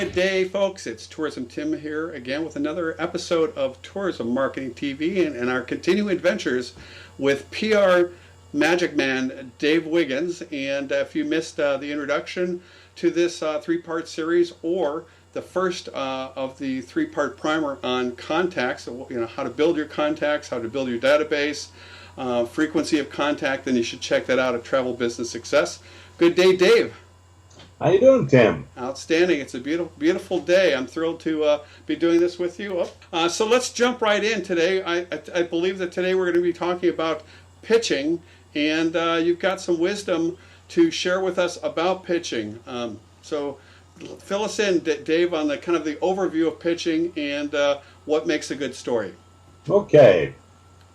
Good day, folks. It's Tourism Tim here again with another episode of Tourism Marketing TV and our continuing adventures with PR Magic Man Dave Wiggins. And if you missed the introduction to this three-part series or the first of the three-part primer on contacts, how to build your contacts, how to build your database, frequency of contact, then you should check that out at Travel Business Success. Good day, Dave. How you doing, Tim? Outstanding. It's a beautiful, beautiful day. I'm thrilled to be doing this with you. So let's jump right in today. I believe that today we're going to be talking about pitching, and you've got some wisdom to share with us about pitching. So fill us in, Dave, on the kind of the overview of pitching and what makes a good story. Okay.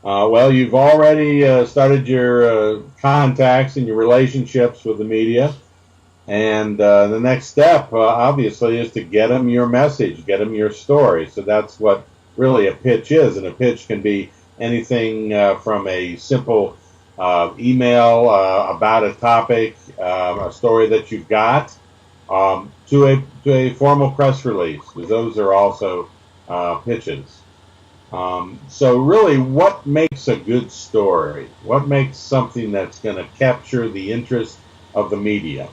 Well, you've already started your contacts and your relationships with the media. And the next step, obviously, is to get them your message, get them your story. So that's what really a pitch is. And a pitch can be anything from a simple email about a topic, a story that you've got, to a formal press release, because those are also pitches. So really, what makes a good story? What makes something that's going to capture the interest of the media?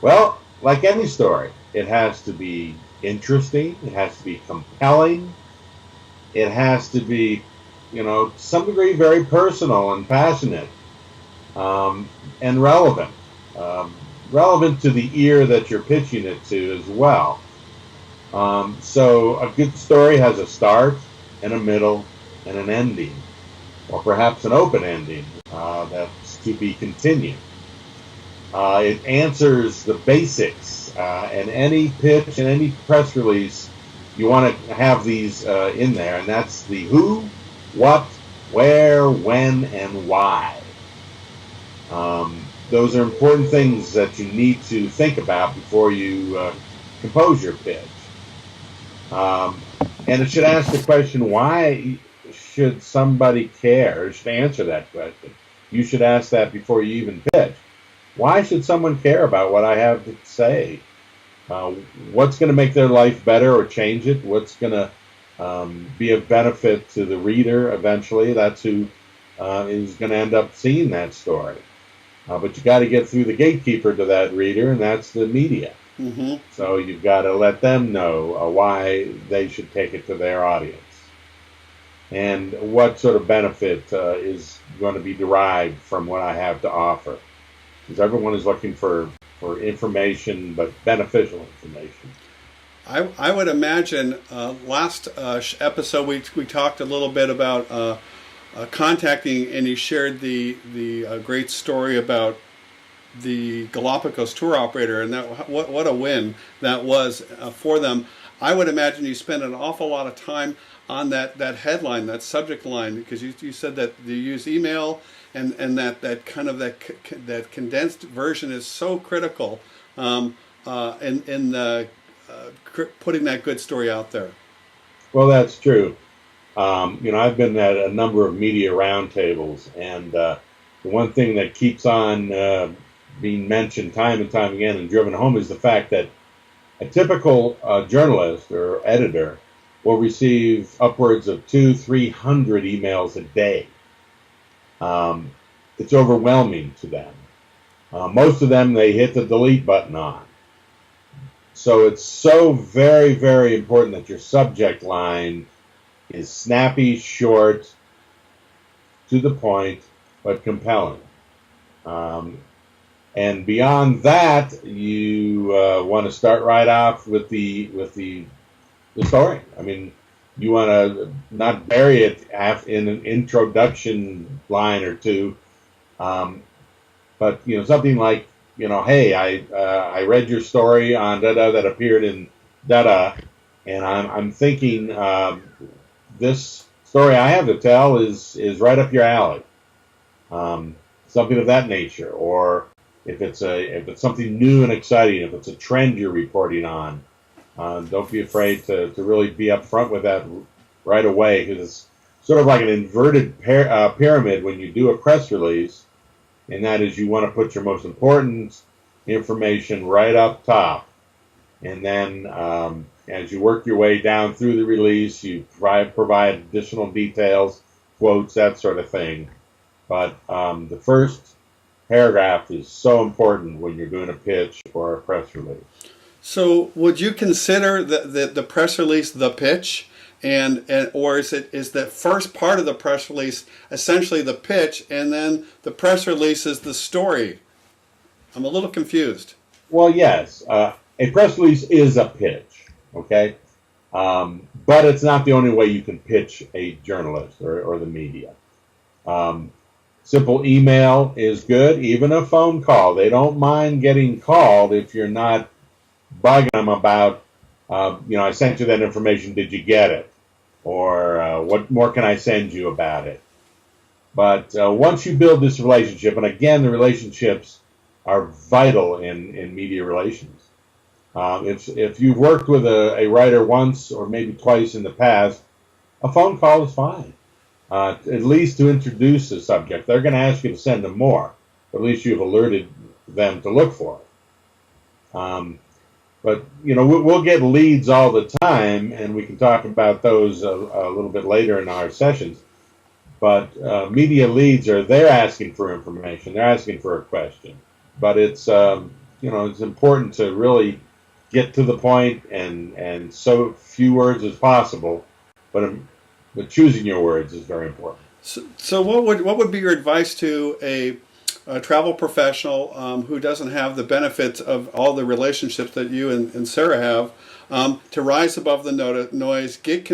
Well, like any story, it has to be interesting, it has to be compelling, it has to be, to some degree very personal and passionate, and relevant. Relevant to the ear that you're pitching it to as well. So a good story has a start and a middle and an ending, or perhaps an open ending that's to be continued. It answers the basics, and any pitch and any press release, you want to have these in there, and that's the who, what, where, when, and why. Those are important things that you need to think about before you compose your pitch. And it should ask the question, why should somebody care? It should answer that question. You should ask that before you even pitch. Why should someone care about what I have to say? What's going to make their life better or change it? What's going to be of benefit to the reader eventually? That's who is going to end up seeing that story. But you got to get through the gatekeeper to that reader, and that's the media. Mm-hmm. So you've got to let them know why they should take it to their audience, and what sort of benefit is going to be derived from what I have to offer. Because everyone is looking for information, but beneficial information. I would imagine last episode we talked a little bit about contacting, and you shared the great story about the Galapagos tour operator, and that what a win that was for them. I would imagine you spent an awful lot of time on that headline, that subject line, because you said that you use email, and that kind of that condensed version is so critical in putting that good story out there. Well, that's true. I've been at a number of media roundtables, and the one thing that keeps on being mentioned time and time again and driven home is the fact that a typical journalist or editor will receive upwards of 200-300 emails a day. It's overwhelming to them. Most of them they hit the delete button on. So it's so very, very important that your subject line is snappy, short, to the point, but compelling. And beyond that, you want to start right off with the story. I mean, you want to not bury it in an introduction line or two, but something like, hey, I read your story on da-da that appeared in da-da, and I'm thinking this story I have to tell is right up your alley. Something of that nature, or if it's something new and exciting, if it's a trend you're reporting on. Don't be afraid to really be upfront with that right away, because it's sort of like an inverted pyramid when you do a press release, and that is you want to put your most important information right up top, And then as you work your way down through the release, you provide additional details, quotes, that sort of thing. But the first paragraph is so important when you're doing a pitch or a press release. So, would you consider the press release the pitch, and or is the first part of the press release essentially the pitch, and then the press release is the story? I'm a little confused. Well, yes, a press release is a pitch, okay, but it's not the only way you can pitch a journalist or the media. Simple email is good, even a phone call. They don't mind getting called if you're not bugging them about, I sent you that information, did you get it? Or what more can I send you about it? But once you build this relationship, and again, the relationships are vital in media relations. If you've worked with a writer once or maybe twice in the past, a phone call is fine. At least to introduce the subject. They're going to ask you to send them more, but at least you've alerted them to look for it. But we'll get leads all the time, and we can talk about those a little bit later in our sessions. But media leads they're asking for information, they're asking for a question. But it's it's important to really get to the point and so few words as possible. But choosing your words is very important. So what would be your advice to a travel professional who doesn't have the benefits of all the relationships that you and Sarah have, to rise above the noise, get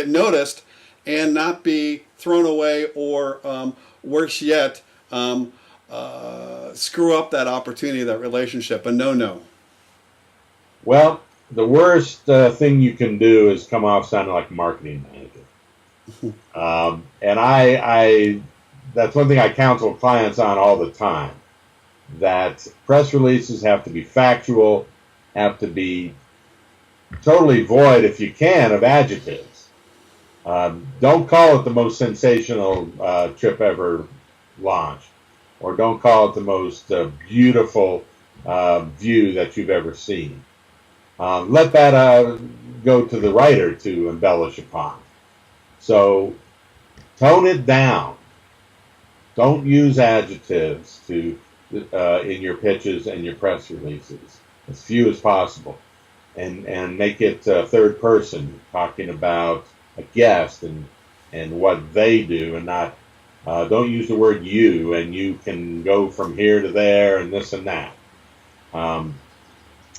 noticed, and not be thrown away, or worse yet, screw up that opportunity, that relationship? A no. Well, the worst thing you can do is come off sounding like a marketing manager. And I that's one thing I counsel clients on all the time, that press releases have to be factual, have to be totally void, if you can, of adjectives. Don't call it the most sensational trip ever launched, or don't call it the most beautiful view that you've ever seen. Let that go to the writer to embellish upon. So tone it down. Don't use adjectives in your pitches and your press releases, as few as possible, and make it third person, talking about a guest and what they do, and not don't use the word you, and you can go from here to there and this and that.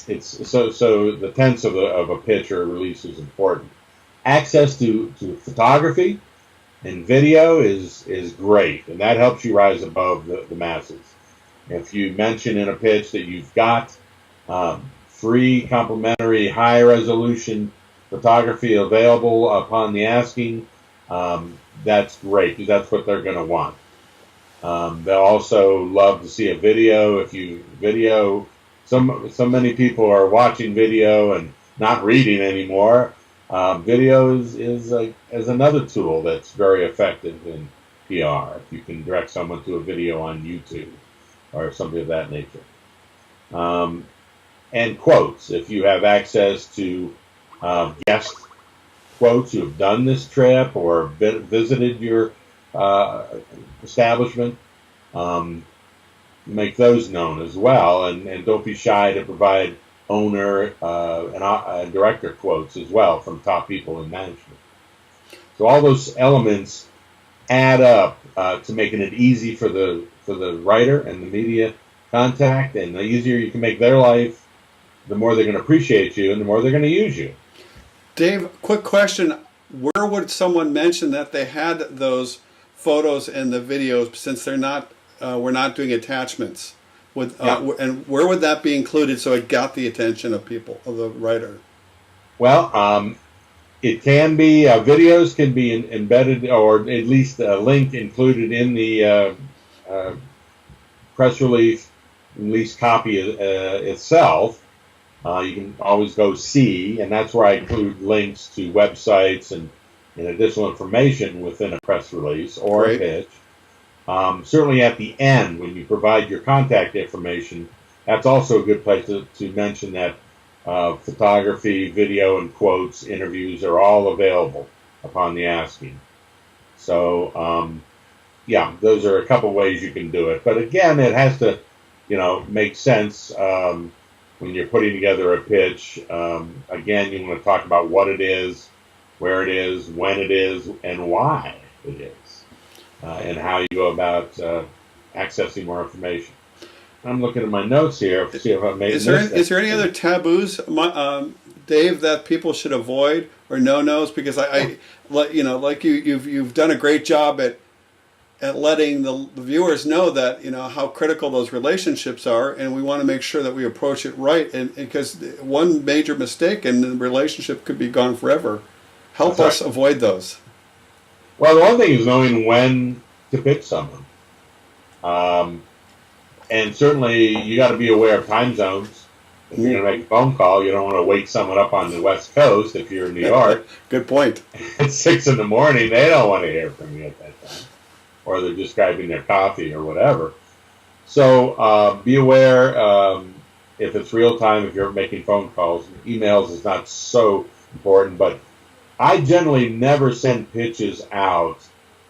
It's so the tense of a pitch or a release is important. Access to photography and video is great, and that helps you rise above the masses. If you mention in a pitch that you've got free, complimentary, high resolution photography available upon the asking, that's great, because that's what they're going to want. They'll also love to see a video. If you video, so many people are watching video and not reading anymore. Video is another tool that's very effective in PR. If you can direct someone to a video on YouTube or something of that nature. And quotes. If you have access to guest quotes who have done this trip or visited your establishment, make those known as well, and don't be shy to provide owner and director quotes as well from top people in management. So all those elements add up to making it easy for the writer and the media contact, and the easier you can make their life, the more they're going to appreciate you and the more they're going to use you. Dave, quick question. Where would someone mention that they had those photos and the videos, since we're not doing attachments? And where would that be included so it got the attention of the writer? Well, it can be, videos can be embedded, or at least a link included in the press release copy itself. You can always go see, and that's where I include links to websites and additional information within a press release or a pitch. Certainly at the end, when you provide your contact information that's also a good place to mention that photography, video, and quotes, interviews are all available upon the asking. So, yeah, those are a couple ways you can do it. But again, it has to, make sense when you're putting together a pitch. Again, you want to talk about what it is, where it is, when it is, and why it is, and how you go about accessing more information. I'm looking at my notes here to see if I've made. Is there any other taboos, Dave, that people should avoid or no-nos? Because you've done a great job at letting the viewers know that how critical those relationships are, and we want to make sure that we approach it right. And because one major mistake and the relationship could be gone forever. Help us avoid those. Well, the one thing is knowing when to pitch someone. And certainly, you got to be aware of time zones. If you're going to make a phone call, you don't want to wake someone up on the West Coast if you're in New York. Good point. At 6 in the morning, they don't want to hear from you at that time. Or they're just grabbing their coffee or whatever. So be aware if it's real time, if you're making phone calls. Emails is not so important, but I generally never send pitches out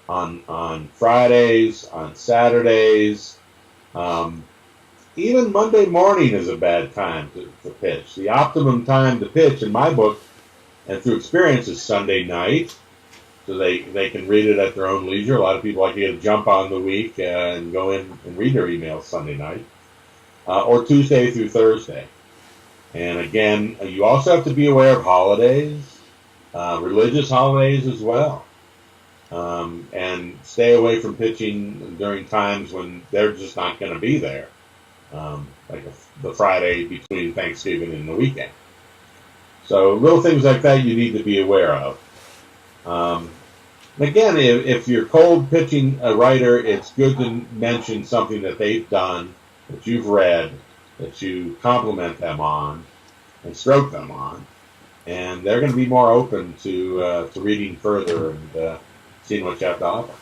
on Fridays, on Saturdays. Even Monday morning is a bad time to pitch. The optimum time to pitch, in my book, and through experience, is Sunday night, so they can read it at their own leisure. A lot of people like to get a jump on the week and go in and read their emails Sunday night, or Tuesday through Thursday. And again, you also have to be aware of holidays, religious holidays as well. And stay away from pitching during times when they're just not going to be there, like the Friday between Thanksgiving and the weekend. So little things like that you need to be aware of. Again, if you're cold pitching a writer, it's good to mention something that they've done, that you've read, that you compliment them on and stroke them on, and they're going to be more open to reading further and seeing what you have to offer.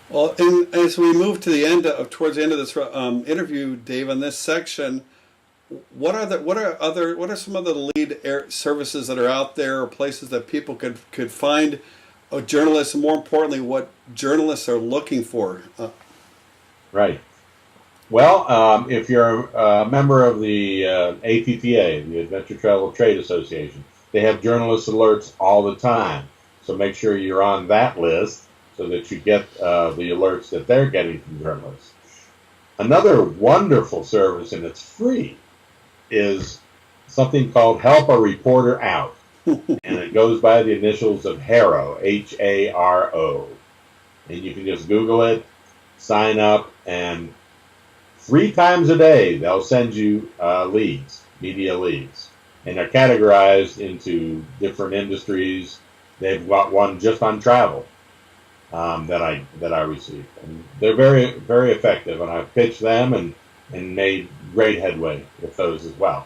Well, and as we move to the end towards the end of this interview, Dave, on this section, what are some of the lead services that are out there, or places that people could find journalists, and more importantly, what journalists are looking for? Right. Well, if you're a member of the ATTA, the Adventure Travel Trade Association, they have journalist alerts all the time. So make sure you're on that list so that you get the alerts that they're getting from journalists. Another wonderful service, and it's free, is something called Help a Reporter Out. And it goes by the initials of HARO, H-A-R-O. And you can just Google it, sign up, and 3 times a day they'll send you leads, media leads. And they're categorized into different industries. They've got one just on travel that I received, and they're very, very effective. And I've pitched them and made great headway with those as well.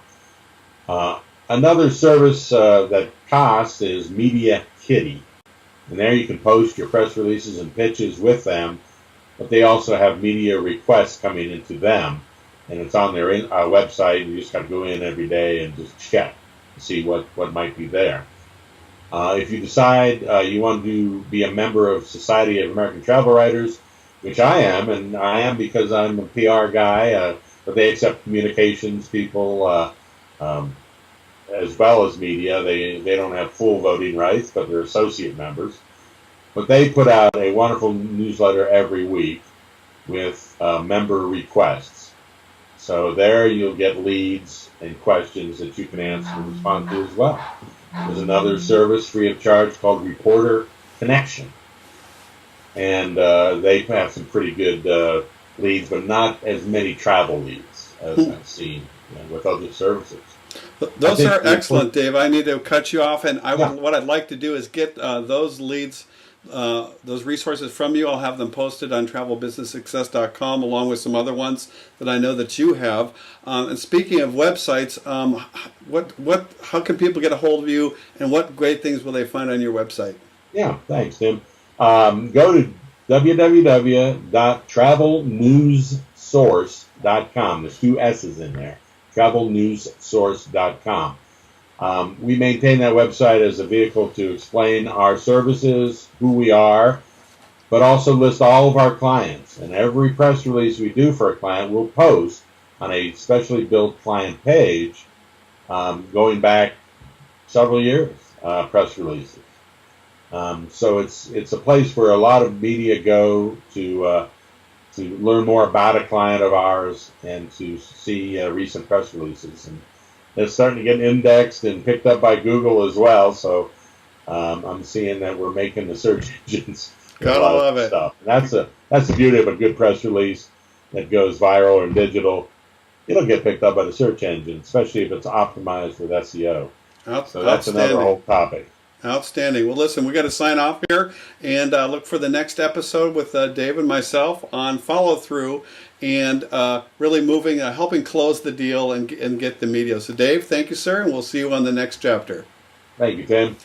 Another service that costs is Media Kitty, and there you can post your press releases and pitches with them. But they also have media requests coming into them, and it's on their website. You just got to go in every day and just check to see what might be there. If you decide you want to be a member of Society of American Travel Writers, which I am, and I am because I'm a PR guy, but they accept communications people as well as media. They don't have full voting rights, but they're associate members. But they put out a wonderful newsletter every week with member requests. So there you'll get leads and questions that you can answer and respond to as well. There's another service free of charge called Reporter Connection. And they have some pretty good leads, but not as many travel leads as I've seen with other services. Those are excellent, Dave. I need to cut you off, and what I'd like to do is get those leads, those resources from you. I'll have them posted on travelbusinesssuccess.com along with some other ones that I know that you have. And speaking of websites, how can people get a hold of you, and what great things will they find on your website? Yeah, thanks, Tim. Go to www.travelnewssite.com travelnewssource.com. There's two S's in there. Travelnewssource.com. We maintain that website as a vehicle to explain our services, who we are, but also list all of our clients. And every press release we do for a client, we'll post on a specially built client page going back several years, press releases. So it's a place where a lot of media go to learn more about a client of ours and to see recent press releases. And it's starting to get indexed and picked up by Google as well. So I'm seeing that we're making the search engines. Gotta love it. Stuff. That's the beauty of a good press release that goes viral or digital. It'll get picked up by the search engine, especially if it's optimized with SEO. So that's another whole topic. Outstanding. Well, listen, we got to sign off here and look for the next episode with Dave and myself on follow through and really moving, helping close the deal and get the media. So, Dave, thank you, sir, and we'll see you on the next chapter. Thank you, Tim.